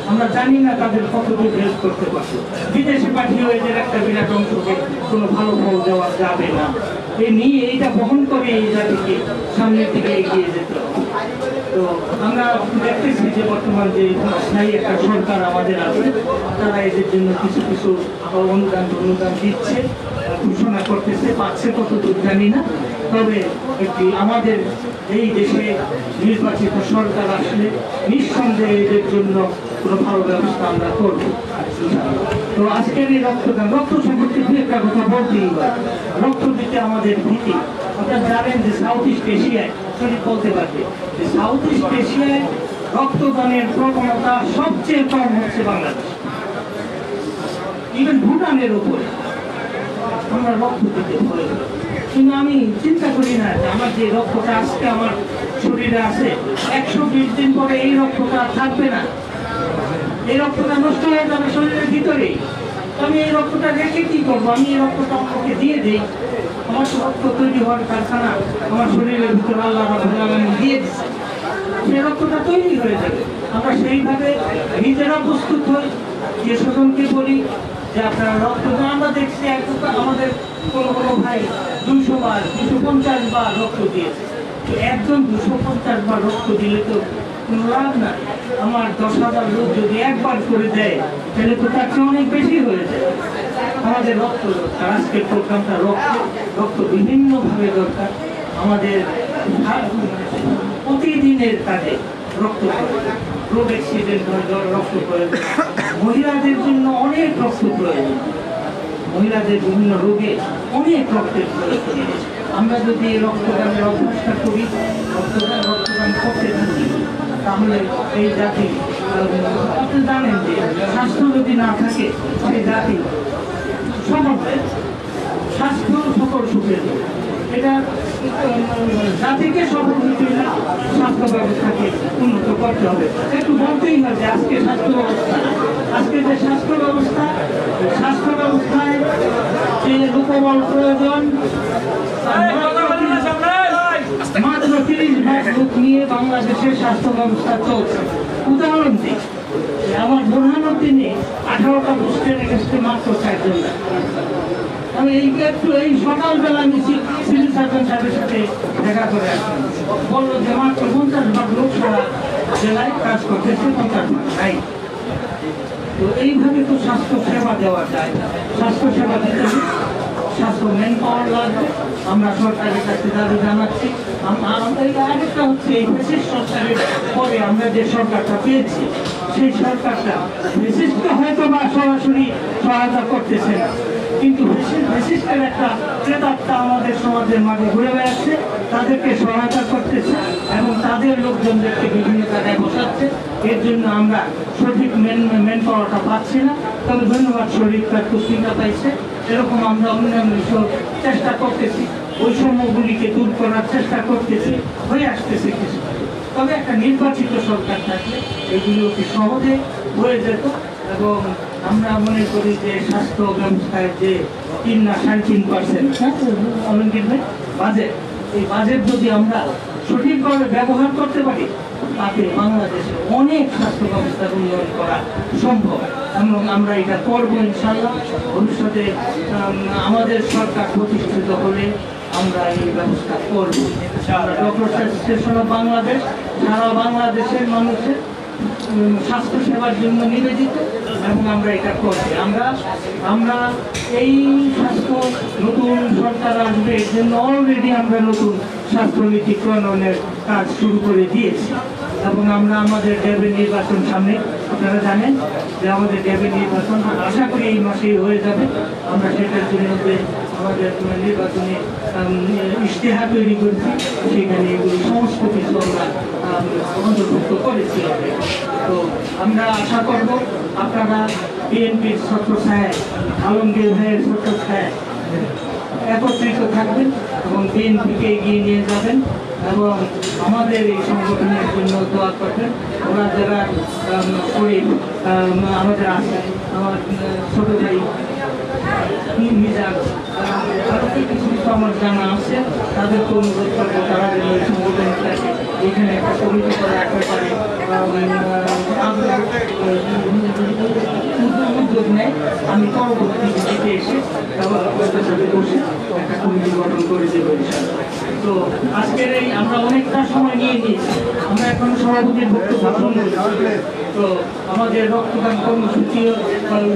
আমরা জানি না তাদের কতটুকু হেল্প করতে পারবো। বিদেশে পাঠিয়ে এদের একটা বিরাট অংশকে কোনো ভালো ফল দেওয়া যাবে না। এই নিয়ে এইটা বহন করে এই জাতিকে সামনের দিকে এগিয়ে যেতে হবে। তো আমরা দেখতেছি যে বর্তমান যে স্থায়ী একটা সরকার আমাদের আছে, তারা এদের জন্য কিছু কিছু অনুদান দিচ্ছে, ঘোষণা করতেছে, পাচ্ছে কতটুকু জানি না। তবে একটি আমাদের এই দেশে নির্বাচিত সরকার আসলে নিঃসন্দেহে এদের জন্য কোনো ভালো ব্যবস্থা আমরা করবো। তো আজকের এই রক্তদান, রক্ত সম্পর্কে দু একটা কথা বলতেই হয়। রক্ত দিতে আমাদের ভীতি। আপনারা জানেন যে সাউথ ইস্ট এশিয়ায়, শরীর বলতে পারবে যে সাউথ ইস্ট এশিয়ায় রক্তদানের প্রবণতা সবচেয়ে কম হচ্ছে বাংলাদেশ, ইভেন ভুটানের উপরে। আমরা রক্ত দিতে ভয় করি, কিন্তু আমি চিন্তা করি না যে আমার যে রক্তটা আজকে আমার শরীরে আছে 120 দিন পরে এই রক্তটা থাকবে না, এই রক্তটা নষ্ট হয়ে যাবে শরীরের ভিতরেই। আমি এই রক্তটা রেখে কি করবো? আমি এই রক্তটা আমাকে দিয়ে দিই। আমার তো রক্ত তৈরি হওয়ার কারখানা আমার শরীরের ভিতরে আল্লাহ রাব্বুল আলামিন দিয়ে দিচ্ছে, সেই রক্তটা তৈরি হয়ে যাবে। আমরা সেইভাবে নিজেরা প্রস্তুত হই, যে স্বজনকে বলি যে আপনারা রক্ত দেন। আমরা দেখছি আমাদের কোনো ভাই 200 বার 250 বার রক্ত দিয়েছে। একজন 250 বার রক্ত দিলে তো কোনো লাভ নাই। আমার 10,000 লোক যদি একবার করে দেয় তাহলে তো তার চেয়ে অনেক বেশি হয়ে যায়। আমাদের রক্ত দরকার, আজকের প্রোগ্রামটা রক্ত বিভিন্নভাবে দরকার। আমাদের প্রতিদিনের কাজে রক্ত প্রয়োজন, রোড অ্যাক্সিডেন্ট হয় রক্ত প্রয়োজন, মহিলাদের জন্য অনেক রক্ত প্রয়োজন, মহিলাদের বিভিন্ন রোগে অনেক রক্তের প্রয়োজন। আমরা যদি রক্তদানের অভ্যাসটা করি, রক্তদান করতে থাকি, তাহলে এই জাতি, আপনি জানেন যে স্বাস্থ্য যদি না থাকে সেই জাতি সমর্থে স্বাস্থ্য সকল সুখের। এটা জাতিকে সফল হতে হলে স্বাস্থ্য ব্যবস্থাকে উন্নত করতে হবে। একটু বলতেই হয় যে আজকে স্বাস্থ্য ব্যবস্থায় যে লোকবল প্রয়োজন, মাত্র 30 ভাগ লোক নিয়ে বাংলাদেশের স্বাস্থ্য ব্যবস্থা চলছে। উদাহরণ দিই, আমার প্রধানমন্ত্রী 18টা পোস্টে রেখেছে মাত্র 4 জন। আমি এই সকালবেলা আমি সিভিল সার্জন সাহেবের সাথে দেখা করে আসলাম, বললো যে মাত্র 50 ভাগ লোক সারা জেলায় কাজ করতেছে, 50 ভাগ নাই। তো এইভাবে তো স্বাস্থ্য সেবা দেওয়া যায়। স্বাস্থ্য সেবা দিতে স্বাস্থ্য ম্যান পাওয়ার লাগবে। আমরা সরকারের কাছে দাবি জানাচ্ছি। আরেকটা হচ্ছে এই বিশেষ সরকারের পরে আমরা যে সরকারটা পেয়েছি, সেই সরকারটা বিশিষ্ট হয়তো বা সরাসরি সহায়তা করতেছে না, কিন্তু বিশিষ্টের একটা প্রেতাত্মা আমাদের সমাজের মাঝে ঘুরে বেড়াচ্ছে, তাদেরকে সহায়তা করতেছে এবং তাদের লোকজনদেরকে বিভিন্ন জায়গায় বসাচ্ছে। এর জন্য আমরা সঠিক মেন পাওয়ারটা পাচ্ছি না। তবে ধন্যবাদ, শরীরটা পুষ্টিটা পাইছে। এরকম আমরা অন্যান্য চেষ্টা করতেছি, বৈষম্যগুলিকে দূর করার চেষ্টা করতেছি, হয়ে আসতেছে কিছু। তবে একটা নির্বাচিত সরকার থাকলে এগুলি অতি সহজে হয়ে যেত। এবং আমরা মনে করি যে স্বাস্থ্য ব্যবস্থায় যে 3 না 3.5% বাজেট, এই বাজেট যদি আমরা সঠিকভাবে ব্যবহার করতে পারি, তাতে বাংলাদেশে অনেক স্বাস্থ্য ব্যবস্থার উন্নয়ন করা সম্ভব। এবং আমরা এটা করবো ইনশাল্লাহ। ভবিষ্যতে আমাদের সরকার প্রতিষ্ঠিত হলে আমরা এই ব্যবস্থা করব। আমরা ডক্টর অ্যাসোসিয়েশন অফ বাংলাদেশ সারা বাংলাদেশের মানুষের স্বাস্থ্য সেবার জন্য নিবেদিত এবং আমরা এটা করছি। আমরা এই স্বাস্থ্য নতুন সরকার আসবে এর জন্য অলরেডি আমরা নতুন স্বাস্থ্যনীতি প্রণয়নের কাজ শুরু করে দিয়েছি এবং আমরা আমাদের ডেবে নির্বাচন সামনে, আপনারা জানেন যে আমাদের ডেবে নির্বাচন আশা করি এই মাসেই হয়ে যাবে। আমরা সেটার জন্য আমাদের নির্বাচনে ইশতেহার তৈরি করেছি, সেখানে এগুলি সমস্ত কিছু আমরা অন্তর্ভুক্ত করেছি। তো আমরা আশা করব আপনারা বিএনপির ছত্রছায়ায়, আলমগীর ভাইয়ের ছত্রছায়ায় একত্রিত থাকবেন এবং বিএনপিকে এগিয়ে নিয়ে যাবেন এবং আমাদের এই সংগঠনের জন্য দোয়া করবেন। ওরা যারা শরীর আমাদের আছে, আমার ছোট ভাই মিজান, আরও কিছু আমার জানা আছে, তাদেরকে অনুরোধ করবো তারা যেন এই সংগঠনটাকে এখানে একটা কমিটি করে রাখতে পারে, উদ্যোগ নেয়। আমি পরবর্তী দিকে এসে আপনাদের সাথে বসে একটা কমিটি গঠন করে দেবো। তো আজকের এই আমরা অনেকটা সময় নিয়ে নিয়েছি, আমরা এখন সভাপতির বক্তব্য শুনবো। তো আমাদের রক্তদান কর্মসূচিও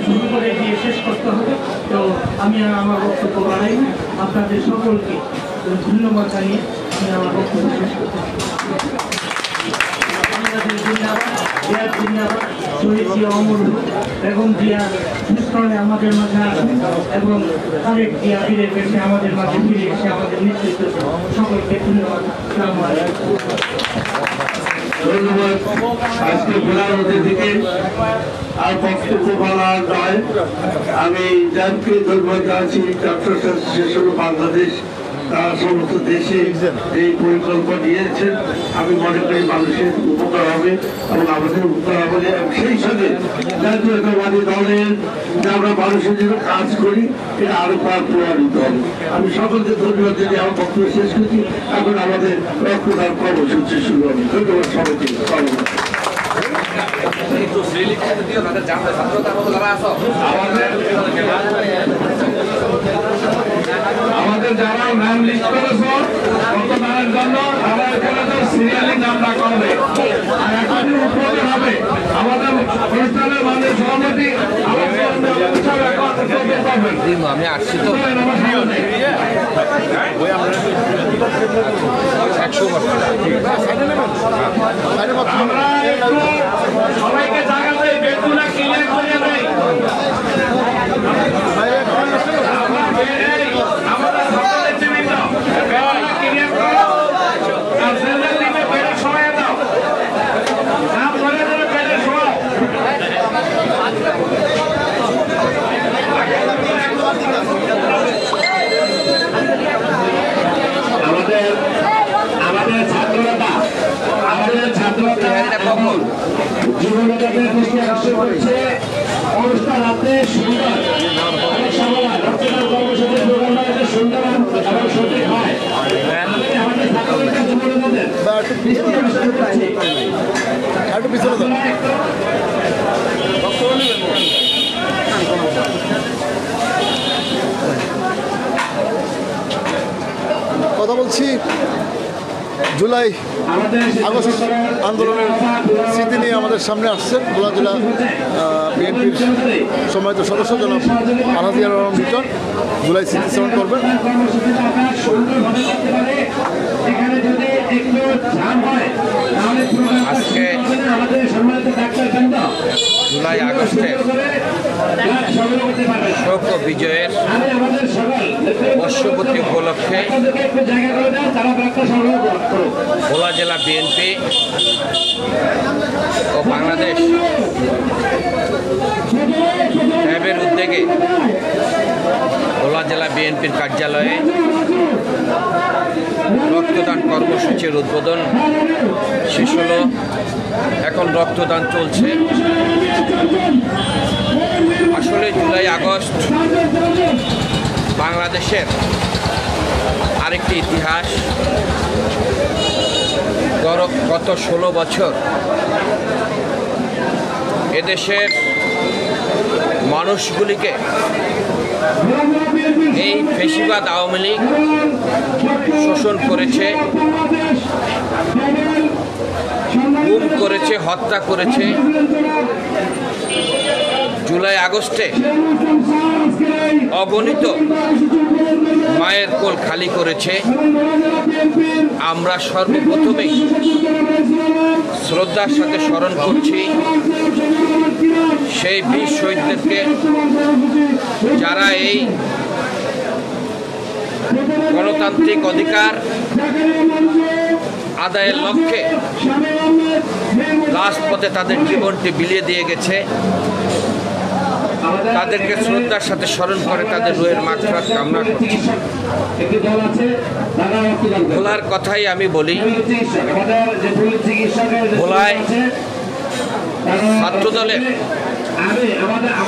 শুরু করে দিয়ে শেষ করতে হবে। তো আমি আমার বক্তব্য বাড়াই না, আপনাদের সকলকে ধন্যবাদ জানিয়ে আমি আমার বক্তব্য শেষ করতে পারি। বেগম জিয়া মিশ্রণে আমাদের মাঝে আসেন এবং তারেক জিয়া ফিরে এসে আমাদের মাঝে ফিরে এসে আমাদের নেতৃত্ব সকলকে ধন্যবাদ। ধন্যবাদ। আজকে প্রধান অতিথিকে আর বক্তব্য বলা নয়, আমি জানকে ধন্যবাদ জানাচ্ছি ডক্টর অ্যাসোসিয়েশন বাংলাদেশ তারা সমস্ত দেশে এই পরিকল্পনা নিয়েছেন। আমি মনে করি মানুষের উপকার হবে এবং আমাদের উপকার হবে এবং সেই সঙ্গে জাতীয়তাবাদী দলের যে আমরা মানুষের জন্য কাজ করি এটা আরো প্রমাণিত হবে। আমি সকলকে ধন্যবাদ জানিয়ে আমার বক্তব্য শেষ করছি। এখন আমাদের রক্তদান কর্মসূচি শুরু হবে। ধন্যবাদ সবাইকে। আমাদের যারা নাম লিস্ট করেছে রক্তদানের জন্য তারা এখানে সিরিয়ালি নাম রাখা হবে আর এখন উপরে হবে আমাদের অনুষ্ঠানের মাননীয় সভাপতি আমি আসছি তো 100 বছর আমরা একটু সবাইকে জায়গাতে বেতুনা ক্লিয়ার করে দেই। আমাদের সকলের জীবিত বেতুনা ক্লিয়ার করো আর সেন্টার লিখে বেড়ে সময় দাও নাম ধরে ধরে বেড়ে শোয়াও। আমাদের ছাত্রতা এখন জীবনটাকে দৃষ্টি আকর্ষণ করছে অনুষ্ঠান আপনি সুন্দর অনেক সময় রক্তদান কর্মসূচির প্রোগ্রামটা যাতে সুন্দর এবং সঠিক হয় আমাদের ছাত্রদের যুবকদের দৃষ্টি আকর্ষণ করছে। কথা বলছি জুলাই আগস্ট আন্দোলনের স্মৃতি নিয়ে আমাদের সামনে আসছেন ভোলা জেলা বিএনপির সম্মানিত সদস্য জনাব আলাদিয়া রহমান মিটন জুলাই স্মৃতিচারণ করবেন। আজকে জুলাই আগস্টের শোক বিজয়ের বর্ষপূর্তি উপলক্ষে ভোলা জেলা বিএনপি ও বাংলাদেশ ট্যাবের উদ্যোগে ভোলা জেলা বিএনপির কার্যালয়ে রক্তদান কর্মসূচির উদ্বোধন শেষ হলো। এখন রক্তদান চলছে। আসলে জুলাই আগস্ট বাংলাদেশের আরেকটি ইতিহাস। গত 16 বছর এদেশের মানুষগুলিকে এই ফেসিবাদ আওয়ামী লীগ শোষণ করেছে, গুম করেছে, হত্যা করেছে। জুলাই আগস্টে অগণিত মায়ের কোল খালি করেছে। আমরা সর্বপ্রথমেই শ্রদ্ধার সাথে স্মরণ করছি সেই বীর শহীদদেরকে, যারা এই গণতান্ত্রিক অধিকার আদায়ের লক্ষ্যে রাজপথে তাদের জীবনটি বিলিয়ে দিয়ে গেছে। তাদেরকে শ্রদ্ধার সাথে স্মরণ করে তাদের রুহের মাগফিরাত কামনা করছি। ভোলার কথাই আমি বলি, ভোলায় ছাত্রদলের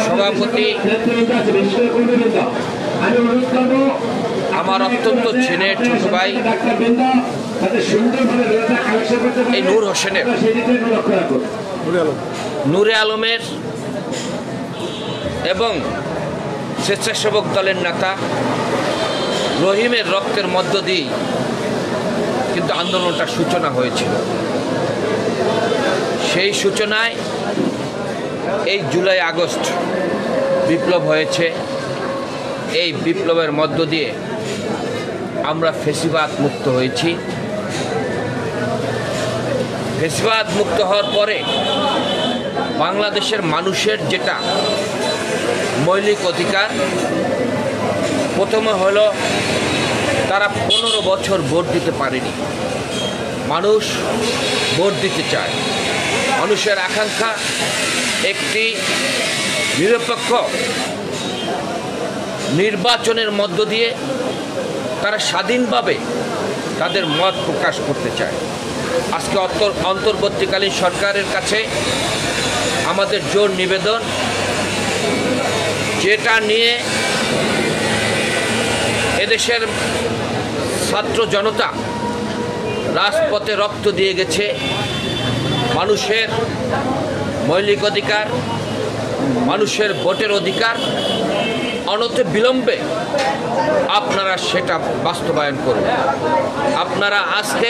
সভাপতি আমার অত্যন্ত চেনের ছোট ভাই এই নূর হোসেনের, নূরে আলমের এবং স্বেচ্ছাসেবক দলের নেতা রহিমের রক্তের মধ্য দিয়ে কিন্তু আন্দোলনটার সূচনা হয়েছিল। সেই সূচনায় এই জুলাই আগস্ট বিপ্লব হয়েছে। এই বিপ্লবের মধ্য দিয়ে আমরা ফেসিবাদ মুক্ত হয়েছি। ফেসিবাদ মুক্ত হওয়ার পরে বাংলাদেশের মানুষের যেটা মৌলিক অধিকার, প্রথমে হলো তারা 15 বছর ভোট দিতে পারেনি। মানুষ ভোট দিতে চায়। মানুষের আকাঙ্ক্ষা একটি নিরপেক্ষ নির্বাচনের মধ্য দিয়ে তারা স্বাধীনভাবে তাদের মত প্রকাশ করতে চায়। আজকে অন্তর্বর্তীকালীন সরকারের কাছে আমাদের জোর নিবেদন, যেটা নিয়ে এদেশের ছাত্র জনতা রাজপথে রক্ত দিয়ে গেছে, মানুষের মৌলিক অধিকার, মানুষের ভোটের অধিকার অনতি বিলম্বে আপনারা সেটা বাস্তবায়ন করুন। আপনারা আজকে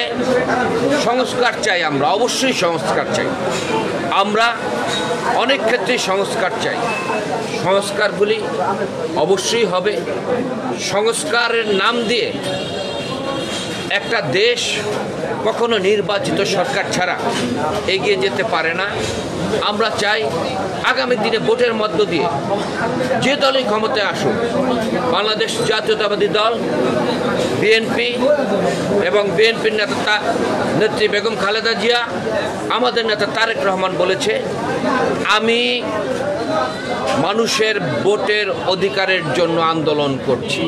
সংস্কার চাই, আমরা অবশ্যই সংস্কার চাই। আমরা অনেক ক্ষেত্রেই সংস্কার চাই। সংস্কারগুলি অবশ্যই হবে। সংস্কারের নাম দিয়ে একটা দেশ কখনো নির্বাচিত সরকার ছাড়া এগিয়ে যেতে পারে না। আমরা চাই আগামী দিনে ভোটের মধ্য দিয়ে যে দলই ক্ষমতায় আসুক, বাংলাদেশ জাতীয়তাবাদী দল বিএনপি এবং বিএনপির নেত্রী বেগম খালেদা জিয়া, আমাদের নেতা তারেক রহমান বলেছে, আমি মানুষের ভোটের অধিকারের জন্য আন্দোলন করছি।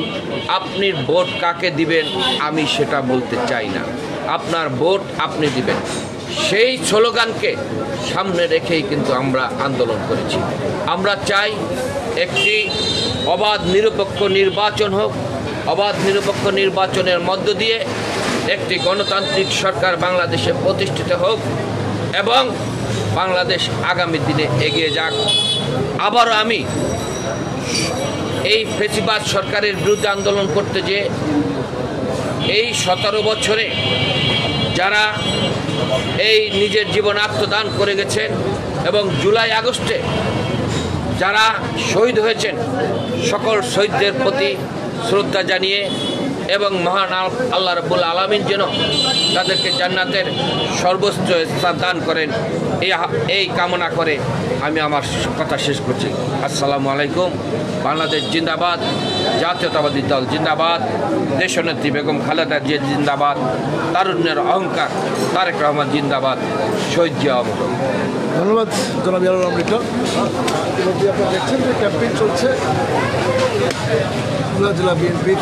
আপনি ভোট কাকে দিবেন আমি সেটা বলতে চাই না, আপনার ভোট আপনি দিবেন। সেই স্লোগানকে সামনে রেখেই কিন্তু আমরা আন্দোলন করেছি। আমরা চাই একটি অবাধ নিরপেক্ষ নির্বাচন হোক। অবাধ নিরপেক্ষ নির্বাচনের মধ্য দিয়ে একটি গণতান্ত্রিক সরকার বাংলাদেশে প্রতিষ্ঠিত হোক এবং বাংলাদেশ আগামী দিনে এগিয়ে যাক। আবারও আমি এই ফেসিবাদ সরকারের বিরুদ্ধে আন্দোলন করতে যে এই 17 বছরে যারা এই নিজের জীবন আত্মদান করে গেছেন এবং জুলাই আগস্টে যারা শহীদ হয়েছেন, সকল শহীদদের প্রতি শ্রদ্ধা জানিয়ে এবং মহান আল্লাহ রাব্বুল আলামিন যেন তাদেরকে জান্নাতের সর্বোচ্চ স্থান দান করেন, এই কামনা করে আমি আমার কথা শেষ করছি। আসসালামু আলাইকুম। বাংলাদেশ জিন্দাবাদ, জাতীয়তাবাদী দল জিন্দাবাদ, দেশনেত্রী বেগম খালেদা জিয়া জিন্দাবাদ, তারুণ্যের অহংকার তারেক রহমান জিন্দাবাদ, শহীদ জিয়া অমর। ধন্যবাদ জনাব ইয়ারুল আমরিকা। ইতিমধ্যে আপনারা দেখছেন যে ক্যাম্পেইন চলছে খুলনা জেলা বিএনপির।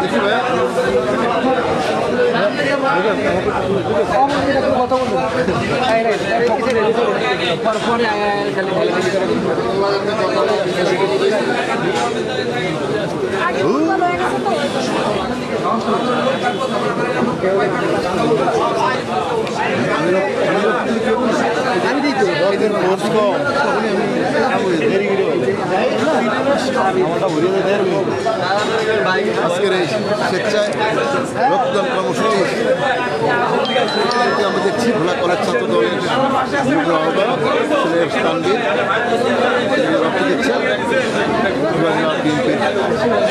দেখি ভাইয়া আজকের এই স্বেচ্ছায় রক্তদান কর্মসূচি আমরা দেখছি ভোলা কলেজ ছাত্র দলের আহ্বায়ক তানভীর রক্ত দিচ্ছেন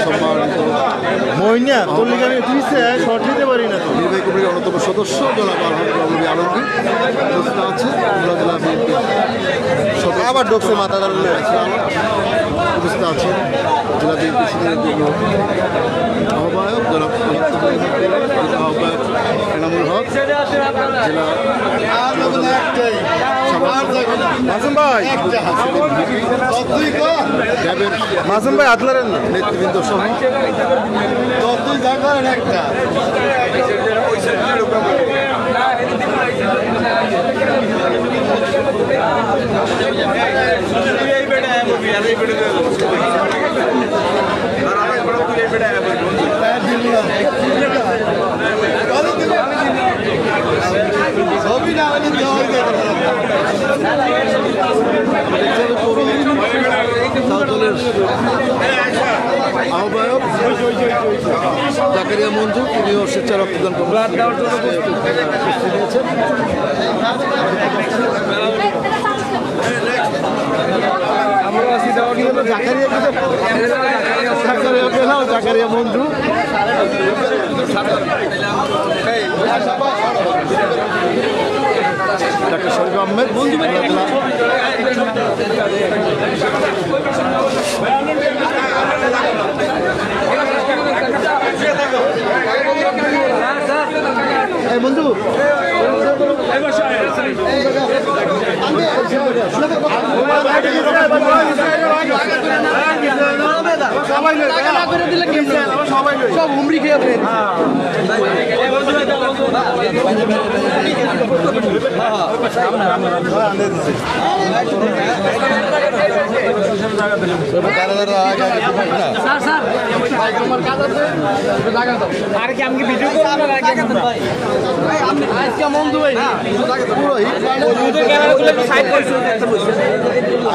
সম্মানিত মইনা তোর লিগে আমি তুইছে শর্ট নিতে পারি না তো নির্বাহী কমিটির অন্যতম সদস্য জনাব আলহামদুলিল্লাহ আলমগীর উপস্থিত আছে ভোলা জেলা বিএনপি আবার ঢুকছে মাথাটা উপস্থিত আছে জেলা বিএনপি সিনিয়র আহ্বায়ক জনাব আহ্বায়ক এনামুল হক জেলা মাসুম ভাই ক্যাবের মাসুম ভাই আতলারেন না নেতৃবৃন্দ সহ একটা দলের আহ্বায়ক জাকারিয়া মঞ্জু তিনিও স্বেচ্ছা রক্তদান জাকারিয়া মঞ্জু ডাক্তার শরীফ আহমেদ বন্ধু সব হুমড়ি খেয়ে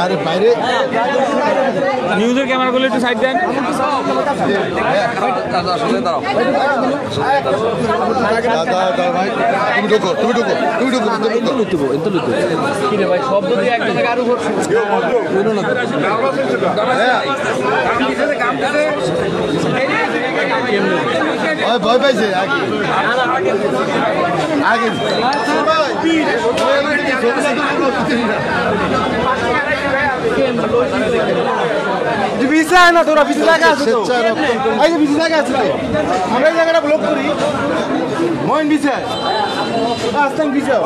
আরে বাইরে নিউজের ক্যামেরাগুলো একটু সাইড দেন ভাই শব্দ দিয়ে একটা থেকে আরো ভয় পাইছে আগে আগে না তোরা পিছু জায়গা আছে তো এই যে পিছু জায়গা আছে তো আমরা এই জায়গাটা ব্লক করি মইন বিছায় আসতাম বিছাও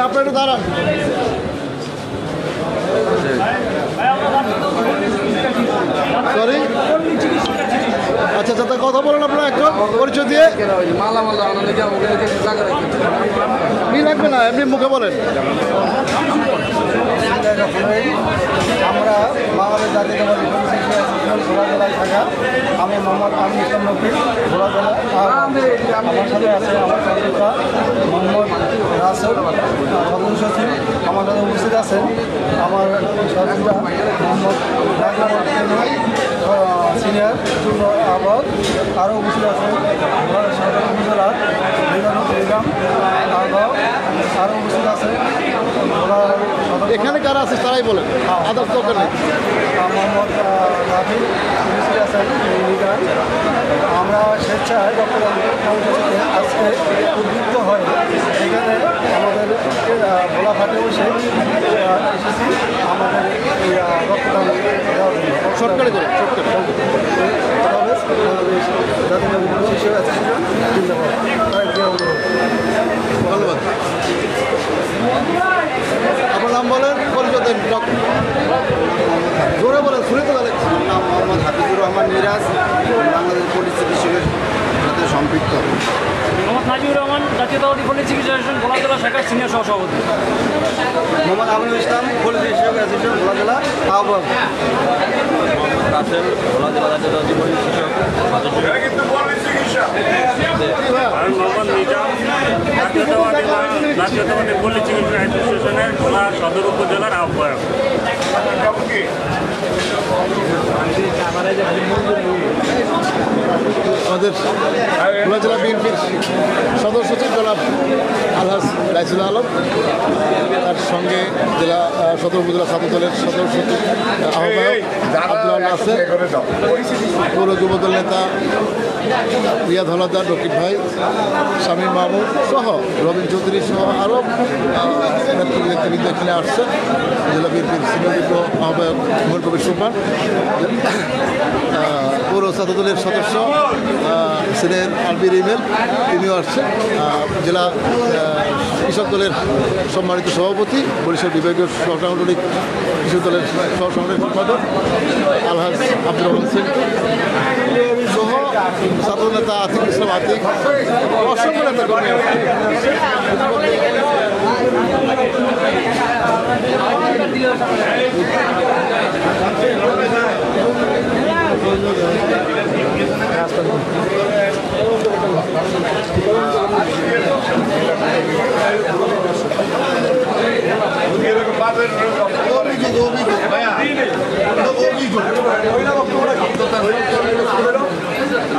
আপনার একটু দাঁড়ান সরি আচ্ছা আচ্ছা কথা বলেন আপনারা একটু পরিচয় দিয়ে কি লাগবে না এমনি মুখে বলেন আমরা বাংলাদেশ জাতীয়তাবাদী ঘোড়া জেলায় থাকা আমি মোহাম্মদ আমির ইসলাম নকির ঘোড়া জেলা আমার সাথে আছে আমার সদস্যরা মোহাম্মদ রাসেল সদস্য সচিব আমার সাথে উপস্থিত আছেন আমার সদস্যরা মোহাম্মদ সিনিয়র আহ্বায়ক আরও উপস্থিত আছেন উপজেলার নিজাম আহ্বায়ক আরও উপস্থিত আছেন এখানে কারা আছে তারাই বলেন আদার্স দরকার নেই মোহাম্মদ রাফি উপস্থিত আছেন আমরা স্বেচ্ছায় ডক্টর আজকে উদ্বুদ্ধ হয় এখানে আমাদের ভোলাঘাটে বসে এসেছি আমাদের এই রক্তদান সরকারি করে ধন্যবাদ। আপনার নাম বলেন, পরিচয় দেন। জোরে বলেন, শুনে তো তাহলে। নাম মোহাম্মদ হাফিজুর রহমান মিরাজ, বাংলাদেশ পল্লী চিকিৎসকের সাথে সম্পৃক্ত। মোহাম্মদ নাজিবুর রহমান, জাতীয়তাবাদী পল্লী চিকিৎসা অ্যাসোসিয়েশন ভোলা জেলা শাখার সিনিয়র সহসভাপতি। মোহাম্মদ আমিনুল ইসলাম, পল্লী চিকিৎসক অ্যাসোসিয়েশন ভোলা জেলা আহ্বায়ক। রাসেল, ভোলা জেলা জাতীয়তাবাদী পল্লী চিকিৎসক মোহাম্মদ নিজাম, জাতীয়তাবাদী পল্লী চিকিৎসা অ্যাসোসিয়েশনের ভোলা সদর উপজেলার আহ্বায়ক। আমাদের ভোলা জেলা বিএনপির সদস্য সচিব জনাব আলহাজ রাইসুল আলম, তার সঙ্গে জেলা সদর উপজেলা ছাত্র দলের সদস্য সচিব আহ্বায়ক আব্দুল্লাহ নাসের, পৌর যুবদল নেতা রিয়াদ হলাদার, রকিব ভাই, শামীম মাহমুদ সহ রবীন চৌধুরী সহ আরও নেতৃবৃন্দ এখানে আসছেন। জেলা বিএনপির সিনিয়র যুগ্ম আহ্বায়ক মোহন কবির সুপার, পৌর ছাত্র দলের সদস্য ছিলেন আলবির ইমেল, তিনিও আসছেন। জেলা কৃষক দলের সম্মানিত সভাপতি, বরিশাল বিভাগীয় সহসাংগঠনিক কৃষক দলের সহসাংগঠনিক সম্পাদক আলহাজ আব্দুর রহমান সিং সহ ছাত্র নেতা আতিক ইসলাম আতিক, অসংখ্য নেতা কর্মী।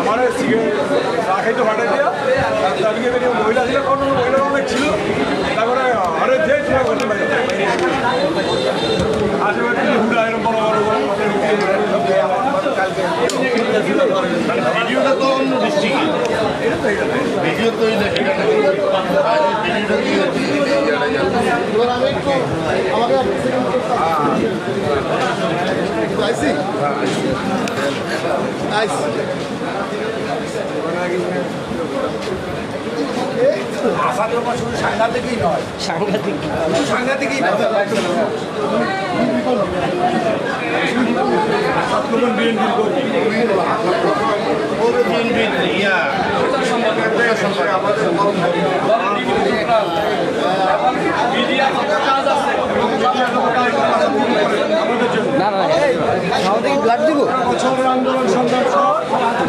আমার খাইতে হঠাৎ দিয়া মহিলা ছিল, মহিলা অনেক ছিল, তারপরে আরে যে আশেপাশে হুডা এরকম বড় বড় ভিডিওটা তো অন্য ডিস্ট্রিক্টে, ভিডিও তো সাংঘাতিকই নয়, সাংঘাতিকই ব্লাড দিব বছরের আন্দোলন সংগ্রাম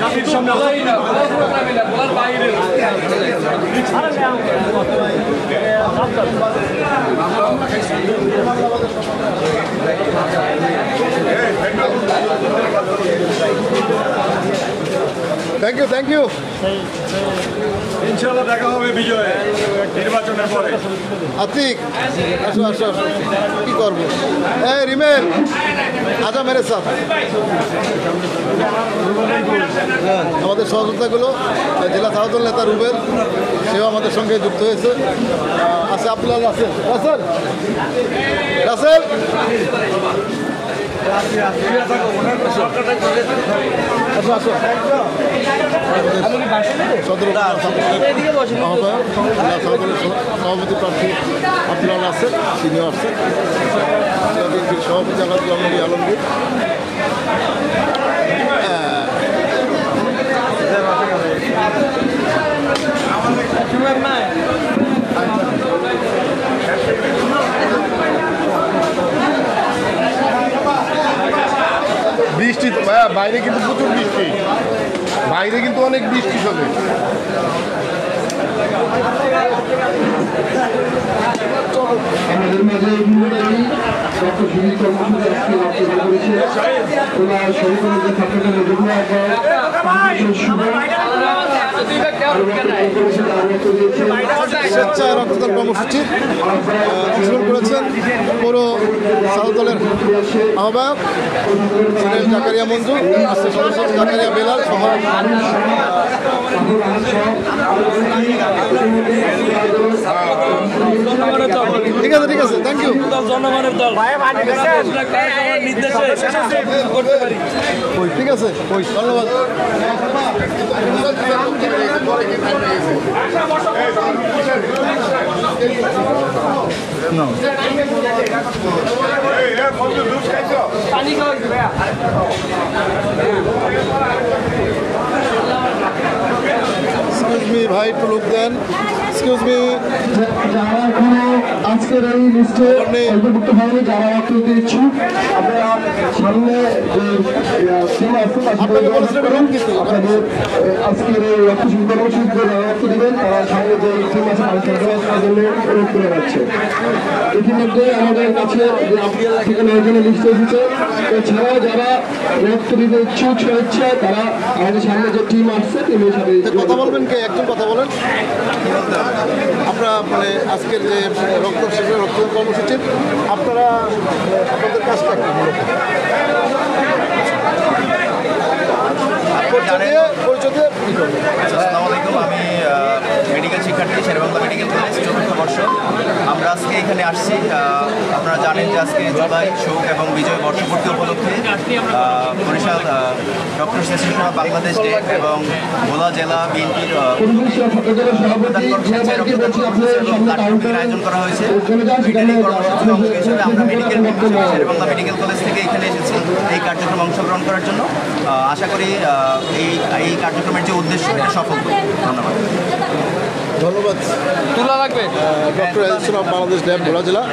জাতির সামনে থ্যাংক ইউ। ইনশাআল্লাহ দেখা হবে বিজয় নির্বাচনের পরে। আতিক, আসো আসো আসো, কি করবো? এই রিমেল, আজা মেরে সাথ। আমাদের সহযোগিতাগুলো জেলা ছাত্রদল নেতা রুবেল, সেও আমাদের সঙ্গে যুক্ত হয়েছে। আছে আব্দুল্লাহ রাসেল, রাসেল রাসেল আসো আসো। সদর আহ্বায়ক সভাপতি প্রার্থী আব্দুল্লাহ রাসেল, তিনিও আসছেন। বিএনপির সভাপতি আলমগীর আলমগীর, বৃষ্টি বাইরে কিন্তু প্রচুর বৃষ্টি, বাইরে কিন্তু অনেক বৃষ্টি চলে। আমাদের মাঝে ডক্টর সুনীল কর্মসূচি আজকে বক্তব্য করেছে। ওরা শহীদের যে ছাত্রদলের যুগ্ম স্বেচ্ছায় রক্তদান কর্মসূচির অংশগ্রহণ করেছেন পৌর ছাত্র দলের আহ্বায়ক ছিলেন জাকারিয়া মঞ্জু, আছে সদস্য জাকারিয়া বেলাল সহ ঠিক আছে ঠিক আছে, থ্যাংক ইউ। জনগণের দল নির্দেশে করতে পারি। ঠিক আছে, ধন্যবাদ। এক্সকিউজ মি ভাই, একটু লুক দেন। এক্সকিউজ মি, যারা এখনো আজকের এই লিস্টে অন্তর্ভুক্ত হয়নি, যারা রক্ত ইচ্ছুক, আপনারা সামনে যে টিম আছে আপনাদের আজকের এই রক্ত কর্মসূচিতে যারা রক্ত দিবেন তারা সামনে যে টিম আছে তার জন্য অনুরোধ করে যাচ্ছে। ইতিমধ্যে আমাদের কাছে থেকে 9 জনের লিস্ট এসেছে। এছাড়াও যারা রক্ত দিতে ইচ্ছুক হচ্ছে তারা আমাদের সামনে যে টিম আসছে টিমের সাথে কথা বলবেন কে? একজন কথা বলেন। আপনারা মানে আজকের যে রক্ত শিবির রক্তদান কর্মসূচি, আপনারা আপনাদের কাজটা কি মূলত? আসসালামু আলাইকুম, আমি মেডিকেল শিক্ষার্থী, শেরেবাংলা মেডিকেল কলেজ 4th বর্ষ। আমরা আজকে এখানে আসছি, আপনারা জানেন যে আজকে জুলাই শোক এবং বিজয় বর্ষপূর্তি উপলক্ষে Barishal doctor association of Bangladesh day এবং ভোলা জেলা বিএনপির আয়োজন করা হয়েছে। আমরা শেরেবাংলা মেডিকেল কলেজ থেকে এখানে এসেছি এই কার্যক্রমে অংশগ্রহণ করার জন্য। আশা করি এই কার্যক্রমের যে উদ্দেশ্য এটা সফল হবে। ধন্যবাদ। ধন্যবাদ। তোলা লাগবে ডক্টর অ্যাসোসিয়েশন অফ বাংলাদেশ ডে ভোলা জেলা।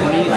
উনি